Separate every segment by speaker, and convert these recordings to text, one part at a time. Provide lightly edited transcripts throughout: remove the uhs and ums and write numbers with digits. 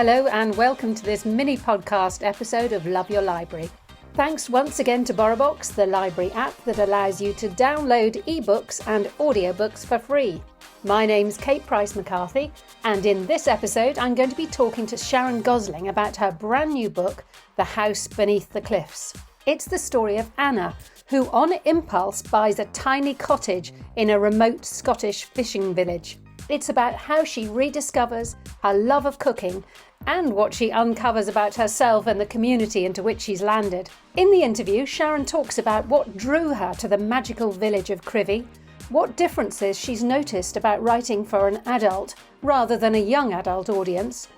Speaker 1: Hello and welcome to this mini podcast episode of Love Your Library. Thanks once again to BorrowBox, the library app that allows you to download ebooks and audiobooks for free. My name's Price McCarthy, and in this episode I'm going to be talking to Sharon Gosling about her brand new book, The House Beneath the Cliffs. It's the story of Anna, who on impulse buys a tiny cottage in a remote Scottish fishing village. It's about how she rediscovers her love of cooking and what she uncovers about herself and the community into which she's landed. In the interview, Sharon talks about what drew her to the magical village of Crovie, what differences she's noticed about writing for an adult rather than a young adult audience,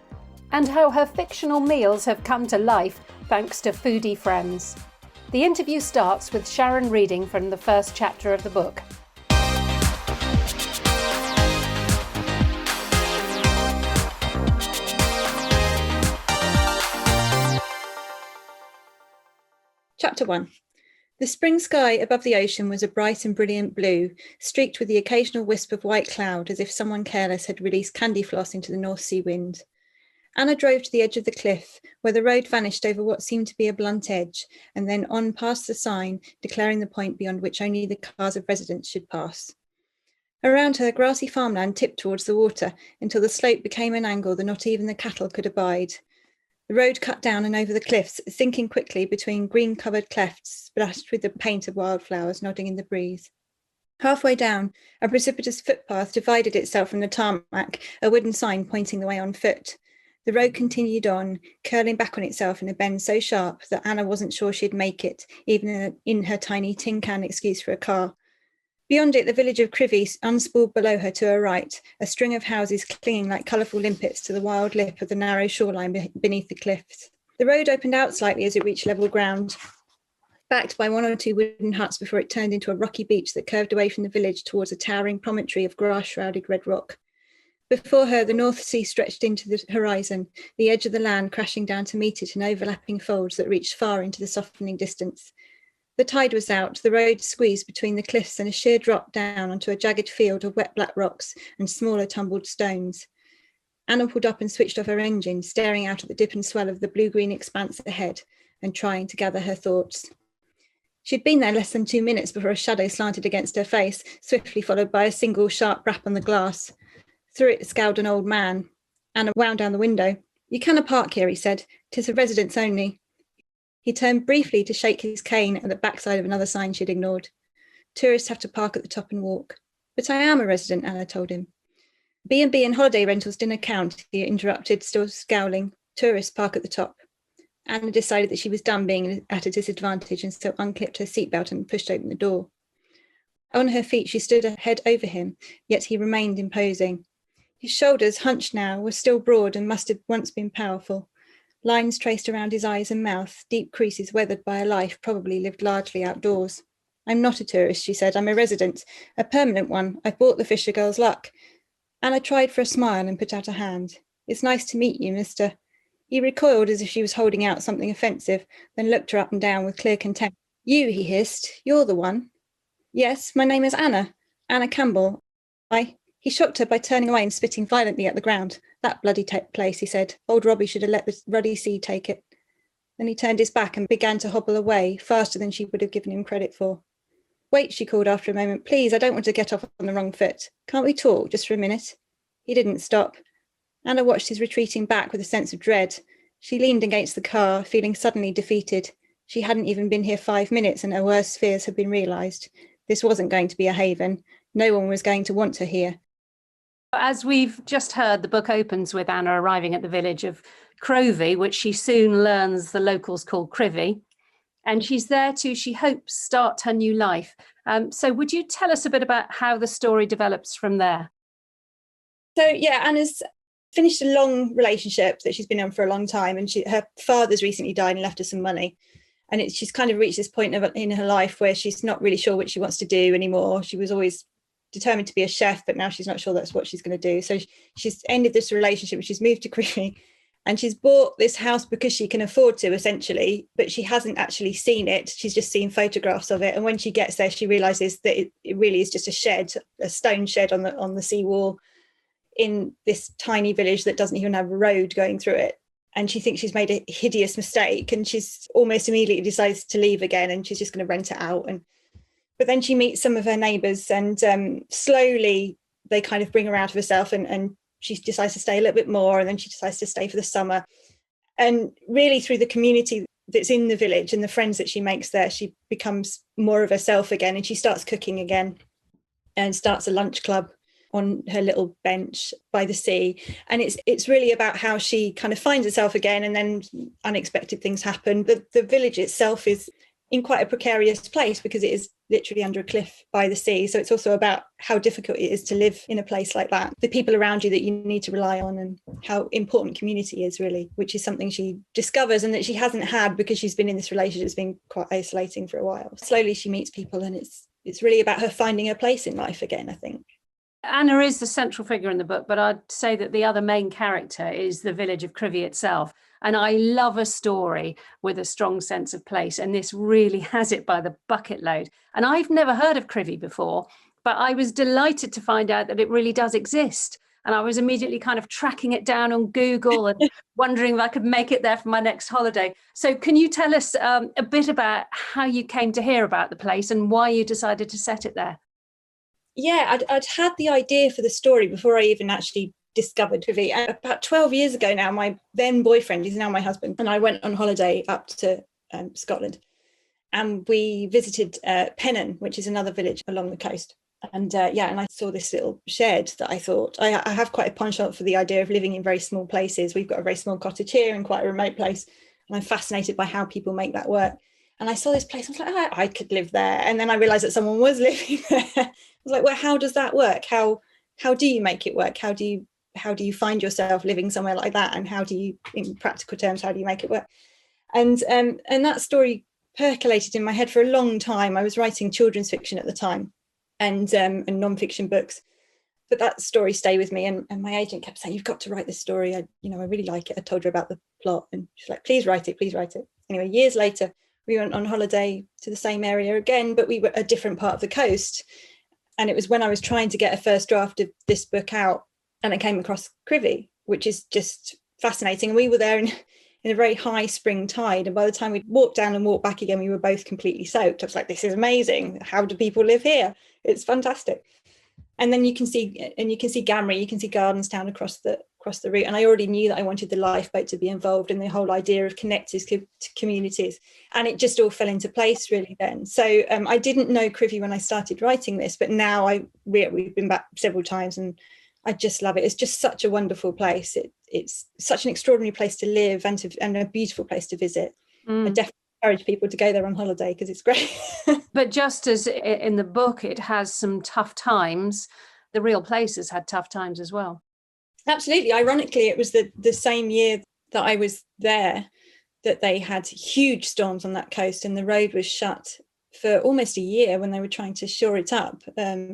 Speaker 1: and how her fictional meals have come to life thanks to foodie friends. The interview starts with Sharon reading from the first chapter of the book.
Speaker 2: Chapter 1. The spring sky above the ocean was a bright and brilliant blue, streaked with the occasional wisp of white cloud as if someone careless had released candy floss into the North Sea wind. Anna drove to the edge of the cliff, where the road vanished over what seemed to be a blunt edge, and then on past the sign declaring the point beyond which only the cars of residents should pass. Around her, grassy farmland tipped towards the water until the slope became an angle that not even the cattle could abide. The road cut down and over the cliffs, sinking quickly between green-covered clefts splashed with the paint of wildflowers nodding in the breeze. Halfway down, a precipitous footpath divided itself from the tarmac, a wooden sign pointing the way on foot. The road continued on, curling back on itself in a bend so sharp that Anna wasn't sure she'd make it, even in her tiny tin can excuse for a car. Beyond it, the village of Crovie unspooled below her to her right, a string of houses clinging like colourful limpets to the wild lip of the narrow shoreline beneath the cliffs. The road opened out slightly as it reached level ground, backed by one or two wooden huts before it turned into a rocky beach that curved away from the village towards a towering promontory of grass-shrouded red rock. Before her, the North Sea stretched into the horizon, the edge of the land crashing down to meet it in overlapping folds that reached far into the softening distance. The tide was out, the road squeezed between the cliffs and a sheer drop down onto a jagged field of wet black rocks and smaller tumbled stones. Anna pulled up and switched off her engine, staring out at the dip and swell of the blue-green expanse ahead and trying to gather her thoughts. She'd been there less than 2 minutes before a shadow slanted against her face, swiftly followed by a single sharp rap on the glass. Through it scowled an old man. Anna wound down the window. "You cannot park here," he said. "'Tis for residents only." He turned briefly to shake his cane at the backside of another sign she'd ignored. "Tourists have to park at the top and walk." "But I am a resident," Anna told him. B&B and holiday rentals didn't count," he interrupted, still scowling. "Tourists park at the top." Anna decided that she was done being at a disadvantage and so unclipped her seatbelt and pushed open the door. On her feet, she stood head over him, yet he remained imposing. His shoulders, hunched now, were still broad and must have once been powerful. Lines traced around his eyes and mouth, deep creases weathered by a life probably lived largely outdoors. "I'm not a tourist," she said. "I'm a resident, a permanent one. I've bought the Fisher girl's luck." Anna tried for a smile and put out a hand. "It's nice to meet you, Mr." He recoiled as if she was holding out something offensive, then looked her up and down with clear contempt. "You," he hissed. "You're the one." "Yes, my name is Anna. Anna Campbell. He shocked her by turning away and spitting violently at the ground. "That bloody place," he said. "Old Robbie should have let the ruddy sea take it." Then he turned his back and began to hobble away, faster than she would have given him credit for. "Wait," she called after a moment. "Please, I don't want to get off on the wrong foot. Can't we talk just for a minute?" He didn't stop. Anna watched his retreating back with a sense of dread. She leaned against the car, feeling suddenly defeated. She hadn't even been here 5 minutes and her worst fears had been realised. This wasn't going to be a haven. No one was going to want her here.
Speaker 1: As we've just heard, the book opens with Anna arriving at the village of Crovie, which she soon learns the locals call Crovie. And she's there to, she hopes, start her new life. So would you tell us a bit about how the story develops from there?
Speaker 2: So, yeah, Anna's finished a long relationship that she's been on for a long time. And her father's recently died and left her some money. And she's kind of reached this point in her life where she's not really sure what she wants to do anymore. She was always determined to be a chef, but now she's not sure that's what she's going to do. So she's ended this relationship and she's moved to Crovie and she's bought this house because she can afford to, essentially, but she hasn't actually seen it. She's just seen photographs of it. And when she gets there, she realizes that it really is just a shed, a stone shed on the seawall. in this tiny village that doesn't even have a road going through it. And she thinks she's made a hideous mistake, and she's almost immediately decides to leave again, and she's just going to rent it out. But then she meets some of her neighbours, and slowly they kind of bring her out of herself, and she decides to stay a little bit more, and then she decides to stay for the summer. And really through the community that's in the village and the friends that she makes there, she becomes more of herself again, and she starts cooking again and starts a lunch club on her little bench by the sea. And it's really about how she kind of finds herself again, and then unexpected things happen. But the village itself is in quite a precarious place because it is literally under a cliff by the sea. So it's also about how difficult it is to live in a place like that, the people around you that you need to rely on, and how important community is really, which is something she discovers and that she hasn't had because she's been in this relationship that's been quite isolating for a while. Slowly she meets people, and it's really about her finding her place in life again, I think.
Speaker 1: Anna is the central figure in the book, but I'd say that the other main character is the village of Crovie itself. And I love a story with a strong sense of place, and this really has it by the bucket load. And I've never heard of Crovie before, but I was delighted to find out that it really does exist. And I was immediately kind of tracking it down on Google and wondering if I could make it there for my next holiday. So can you tell us a bit about how you came to hear about the place and why you decided to set it there?
Speaker 2: Yeah, I'd had the idea for the story before I even actually discovered Crovie. About 12 years ago now, my then boyfriend, he's now my husband, and I went on holiday up to Scotland, and we visited Pennon, which is another village along the coast. And and I saw this little shed that I thought, I have quite a penchant for the idea of living in very small places. We've got a very small cottage here in quite a remote place, and I'm fascinated by how people make that work. And I saw this place, I was like, oh, I could live there. And then I realised that someone was living there. I was like, well, how does that work? How do you make it work? How do you find yourself living somewhere like that? And how do you, in practical terms, how do you make it work? And that story percolated in my head for a long time. I was writing children's fiction at the time, and non-fiction books. But that story stayed with me, and my agent kept saying, you've got to write this story. I really like it. I told her about the plot, and she's like, please write it, please write it. Anyway, years later, we went on holiday to the same area again, but we were a different part of the coast. And it was when I was trying to get a first draft of this book out, and I came across Crovie, which is just fascinating. And we were there in a very high spring tide. And by the time we walked down and walked back again, we were both completely soaked. I was like, this is amazing. How do people live here? It's fantastic. And then you can see Gamry, you can see Gardenstown across the route. And I already knew that I wanted the lifeboat to be involved in the whole idea of connected to communities. And it just all fell into place really then. So I didn't know Crovie when I started writing this, but now we've been back several times, and I just love it. It's just such a wonderful place. It's such an extraordinary place to live, and a beautiful place to visit. I definitely encourage people to go there on holiday because it's great.
Speaker 1: But just as in the book, it has some tough times, the real place has had tough times as well.
Speaker 2: Absolutely. Ironically, it was the same year that I was there that they had huge storms on that coast, and the road was shut for almost a year when they were trying to shore it up.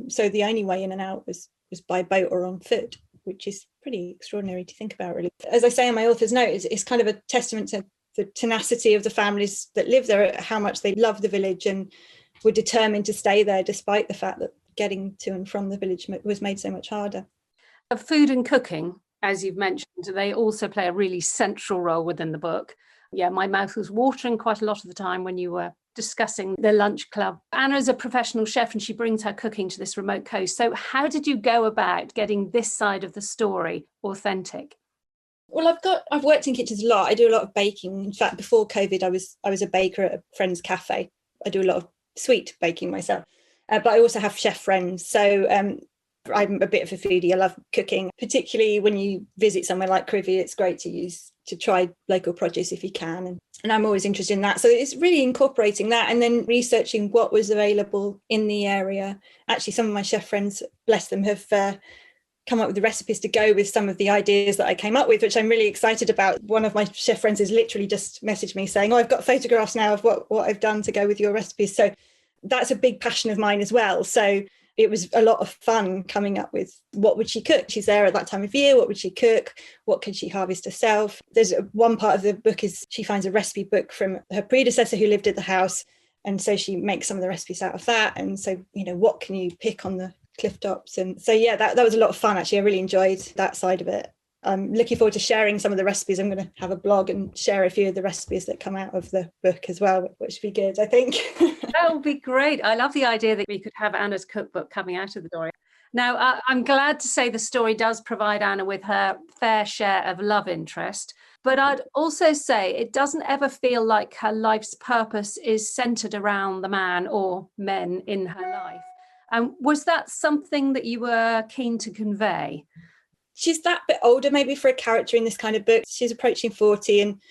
Speaker 2: So the only way in and out was by boat or on foot, which is pretty extraordinary to think about, really. As I say in my author's note, it's kind of a testament to the tenacity of the families that live there, how much they love the village and were determined to stay there despite the fact that getting to and from the village was made so much harder.
Speaker 1: Food and cooking, as you've mentioned, they also play a really central role within the book. Yeah, my mouth was watering quite a lot of the time when you were discussing the lunch club. Anna's a professional chef, and she brings her cooking to this remote coast. So how did you go about getting this side of the story authentic?
Speaker 2: Well, I've worked in kitchens a lot. I do a lot of baking. In fact, before COVID, I was a baker at a friend's cafe. I do a lot of sweet baking myself, but I also have chef friends. So I'm a bit of a foodie. I love cooking, particularly when you visit somewhere like Crovie. It's great to try local produce if you can. And I'm always interested in that. So it's really incorporating that and then researching what was available in the area. Actually, some of my chef friends, bless them, have come up with the recipes to go with some of the ideas that I came up with, which I'm really excited about. One of my chef friends has literally just messaged me saying, I've got photographs now of what I've done to go with your recipes. So that's a big passion of mine as well. So it was a lot of fun coming up with what would she cook? She's there at that time of year. What would she cook? What could she harvest herself? There's one part of the book is she finds a recipe book from her predecessor who lived at the house. And so she makes some of the recipes out of that. And so, what can you pick on the cliff tops. And so, yeah, that was a lot of fun, actually. I really enjoyed that side of it. I'm looking forward to sharing some of the recipes. I'm going to have a blog and share a few of the recipes that come out of the book as well, which would be good, I think.
Speaker 1: That would be great. I love the idea that we could have Anna's cookbook coming out of the door. Now, I'm glad to say the story does provide Anna with her fair share of love interest, but I'd also say it doesn't ever feel like her life's purpose is centered around the man or men in her life. Was that something that you were keen to convey?
Speaker 2: She's that bit older maybe for a character in this kind of book. She's approaching 40, and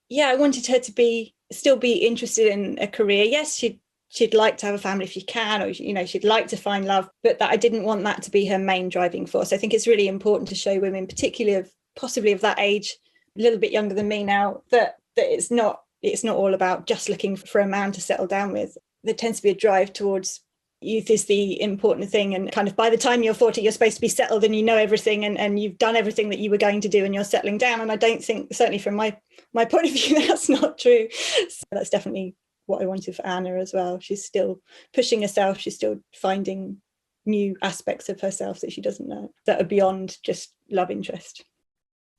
Speaker 2: yeah, I wanted her to still be interested in a career. Yes, she'd like to have a family if she can, or, you know, she'd like to find love, but that I didn't want that to be her main driving force. I think it's really important to show women, particularly possibly of that age, a little bit younger than me now, that it's not all about just looking for a man to settle down with. There tends to be a drive towards youth is the important thing, and kind of by the time you're 40 you're supposed to be settled and you know everything, and you've done everything that you were going to do and you're settling down. And I don't think, certainly from my point of view, that's not true. So that's definitely what I wanted for Anna as well. She's still pushing herself, she's still finding new aspects of herself that she doesn't know, that are beyond just love interest.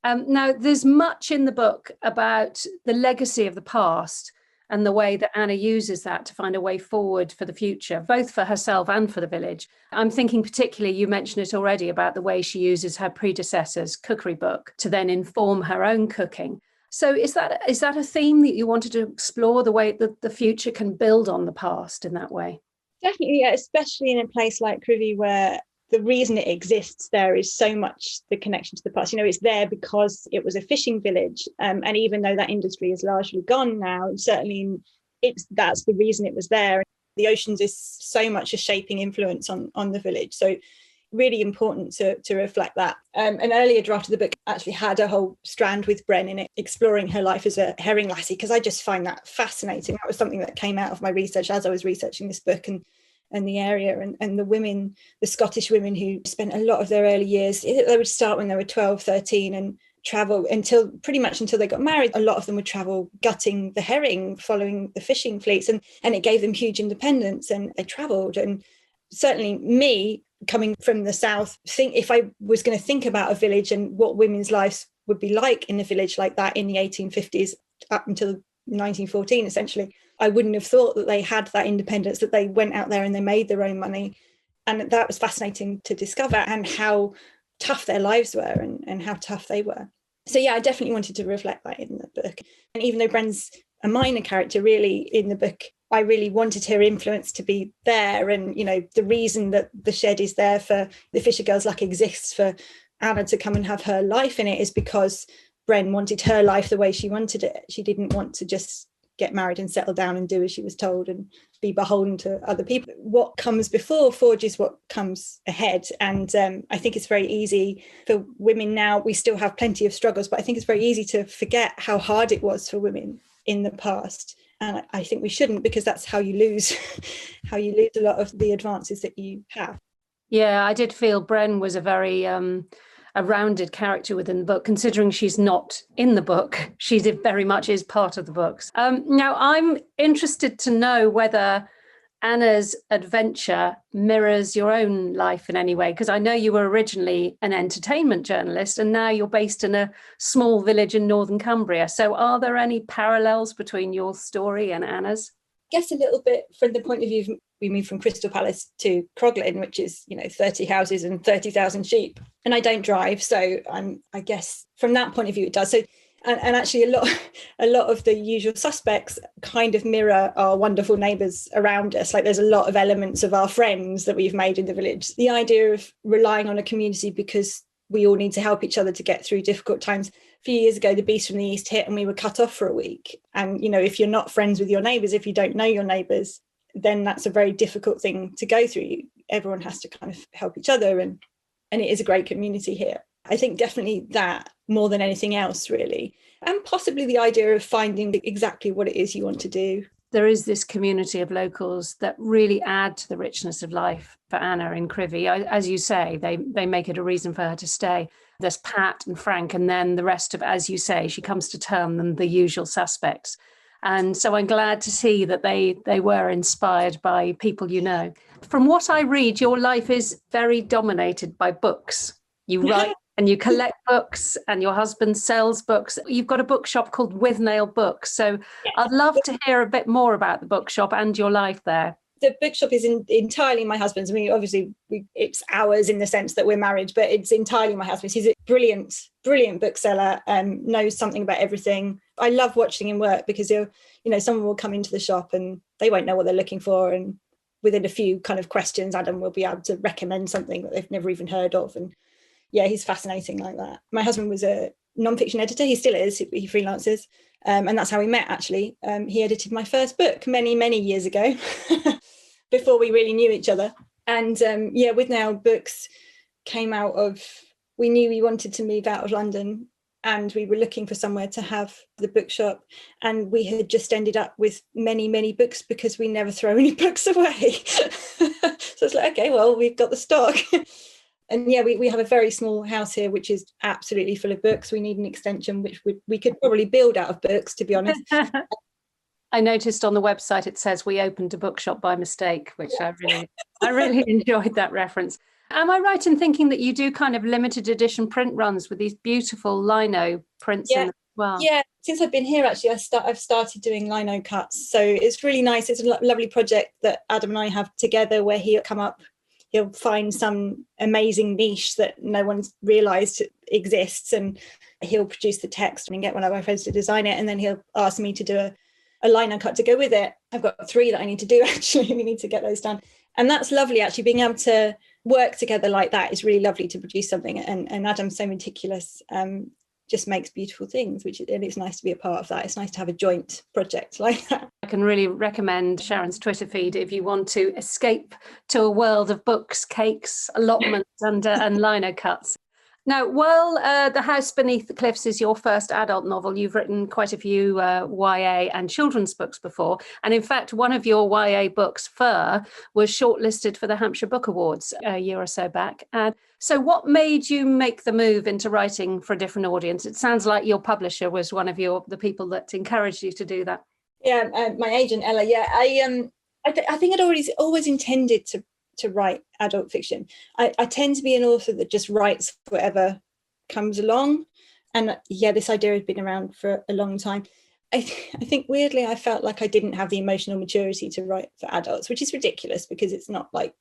Speaker 1: Now, there's much in the book about the legacy of the past and the way that Anna uses that to find a way forward for the future, both for herself and for the village. I'm thinking particularly, you mentioned it already, about the way she uses her predecessor's cookery book to then inform her own cooking. So is that a theme that you wanted to explore, the way that the future can build on the past in that way?
Speaker 2: Definitely, yeah, especially in a place like Crovie, where the reason it exists there is so much the connection to the past. You know, it's there because it was a fishing village, and even though that industry is largely gone now, certainly that's the reason it was there. The oceans is so much a shaping influence on the village. So really important to reflect that. An earlier draft of the book actually had a whole strand with Bren in it, exploring her life as a herring lassie, because I just find that fascinating. That was something that came out of my research as I was researching this book, and the area, and the women, the Scottish women who spent a lot of their early years, they would start when they were 12, 13 and travel pretty much until they got married. A lot of them would travel gutting the herring, following the fishing fleets, and it gave them huge independence, and they travelled. And certainly me, coming from the south, if I was going to think about a village and what women's lives would be like in a village like that in the 1850s up until 1914 essentially, I wouldn't have thought that they had that independence, that they went out there and they made their own money. And that was fascinating to discover, and how tough their lives were, and how tough they were. So yeah, I definitely wanted to reflect that in the book. And even though Bren's a minor character really in the book, I really wanted her influence to be there. And, you know, the reason that the shed is there for the Fisher Girls, like exists for Anna to come and have her life in it, is because Bren wanted her life the way she wanted it. She didn't want to just get married and settle down and do as she was told and be beholden to other people. What comes before Forge is what comes ahead. And I think it's very easy for women now. We still have plenty of struggles, but I think it's very easy to forget how hard it was for women in the past. And I think we shouldn't, because that's how you lose a lot of the advances that you have.
Speaker 1: Yeah, I did feel Bren was a very a rounded character within the book, considering she's not in the book. She very much is part of the books. Now, I'm interested to know whether Anna's adventure mirrors your own life in any way, because I know you were originally an entertainment journalist and now you're based in a small village in northern Cumbria. So are there any parallels between your story and Anna's?
Speaker 2: I guess a little bit from the point of view, we moved from Crystal Palace to Croglin, which is, 30 houses and 30,000 sheep. And I don't drive. So I guess from that point of view, it does. So, and actually a lot of the usual suspects kind of mirror our wonderful neighbours around us. Like there's a lot of elements of our friends that we've made in the village. The idea of relying on a community because we all need to help each other to get through difficult times. A few years ago, the Beast from the East hit and we were cut off for a week. And, if you're not friends with your neighbours, if you don't know your neighbours, then that's a very difficult thing to go through. Everyone has to kind of help each other. And it is a great community here. I think definitely that more than anything else, really. And possibly the idea of finding exactly what it is you want to do.
Speaker 1: There is this community of locals that really add to the richness of life for Anna in Crovie. As you say, they make it a reason for her to stay. There's Pat and Frank, and then the rest of, as you say, she comes to term them, the usual suspects. And so I'm glad to see that they were inspired by people you know. From what I read, your life is very dominated by books. You write and you collect books, and your husband sells books. You've got a bookshop called With Nail Books. So I'd love to hear a bit more about the bookshop and your life there.
Speaker 2: The bookshop is entirely my husband's. I mean, obviously, it's ours in the sense that we're married, but it's entirely my husband's. He's a brilliant, brilliant bookseller, knows something about everything. I love watching him work because someone will come into the shop and they won't know what they're looking for. And within a few kind of questions, Adam will be able to recommend something that they've never even heard of. And yeah, he's fascinating like that. My husband was a non-fiction editor. He still is. He freelances. And that's how we met, actually. He edited my first book many, many years ago before we really knew each other. And With Nail Books came out of, we knew we wanted to move out of London, and we were looking for somewhere to have the bookshop. And we had just ended up with many, many books because we never throw any books away. So it's like, okay, well, we've got the stock. And yeah, we have a very small house here, which is absolutely full of books. We need an extension, which we could probably build out of books, to be honest.
Speaker 1: I noticed on the website it says we opened a bookshop by mistake, which I really enjoyed that reference. Am I right in thinking that you do kind of limited edition print runs with these beautiful lino prints in them as well? Yeah,
Speaker 2: since I've been here, actually, I've started doing lino cuts. So it's really nice. It's a lovely project that Adam and I have together, where he'll come up, he'll find some amazing niche that no one's realised exists, and he'll produce the text and get one of my friends to design it, and then he'll ask me to do a lino cut to go with it. I've got 3 that I need to do, actually. We need to get those done. And that's lovely, actually, being able to work together like that is really lovely to produce something. And Adam's so meticulous, just makes beautiful things, and it's nice to be a part of that. It's nice to have a joint project like that.
Speaker 1: I can really recommend Sharon's Twitter feed if you want to escape to a world of books, cakes, allotments and lino cuts. Now, while The House Beneath the Cliffs is your first adult novel, you've written quite a few YA and children's books before. And in fact, one of your YA books, Fur, was shortlisted for the Hampshire Book Awards a year or so back. So what made you make the move into writing for a different audience? It sounds like your publisher was one of the people that encouraged you to do that.
Speaker 2: Yeah, my agent, Ella. Yeah, I think I'd always intended to write adult fiction. I tend to be an author that just writes whatever comes along. And yeah, this idea has been around for a long time. I think weirdly, I felt like I didn't have the emotional maturity to write for adults, which is ridiculous because it's not like,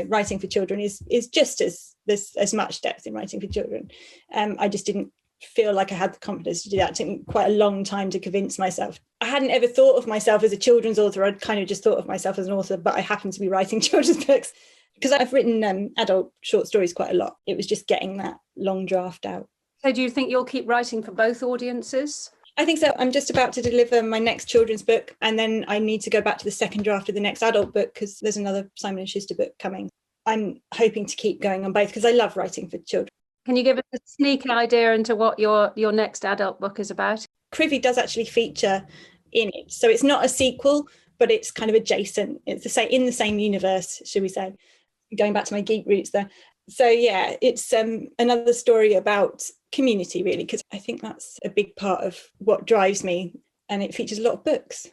Speaker 2: writing for children is just there's as much depth in writing for children. I just didn't feel like I had the confidence to do that. It took me quite a long time to convince myself. I hadn't ever thought of myself as a children's author. I'd kind of just thought of myself as an author, but I happened to be writing children's books because I've written adult short stories quite a lot. It was just getting that long draft out.
Speaker 1: So do you think you'll keep writing for both audiences?
Speaker 2: I think so. I'm just about to deliver my next children's book, and then I need to go back to the second draft of the next adult book because there's another Simon & Schuster book coming. I'm hoping to keep going on both because I love writing for children.
Speaker 1: Can you give us a sneak idea into what your next adult book is about?
Speaker 2: Crovie does actually feature in it. So it's not a sequel, but it's kind of adjacent. It's in the same universe, should we say, going back to my geek roots there. So yeah, it's another story about community, really, because I think that's a big part of what drives me, and it features a lot of books.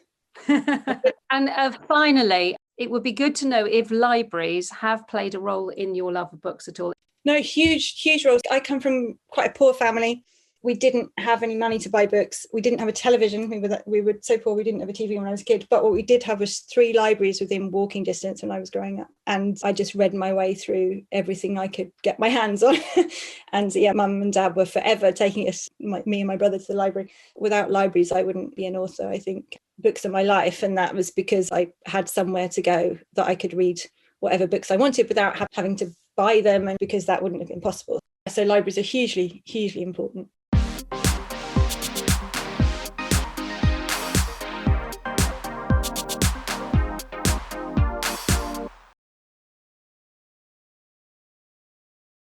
Speaker 1: And finally, it would be good to know if libraries have played a role in your love of books at all.
Speaker 2: No, huge roles. I come from quite a poor family. We didn't have any money to buy books. We didn't have a television. We were so poor we didn't have a TV when I was a kid. But what we did have was 3 libraries within walking distance when I was growing up. And I just read my way through everything I could get my hands on. And yeah, Mum and Dad were forever taking me and my brother to the library. Without libraries, I wouldn't be an author. I think books are my life. And that was because I had somewhere to go that I could read whatever books I wanted without having to buy them, and because that wouldn't have been possible. So libraries are hugely important.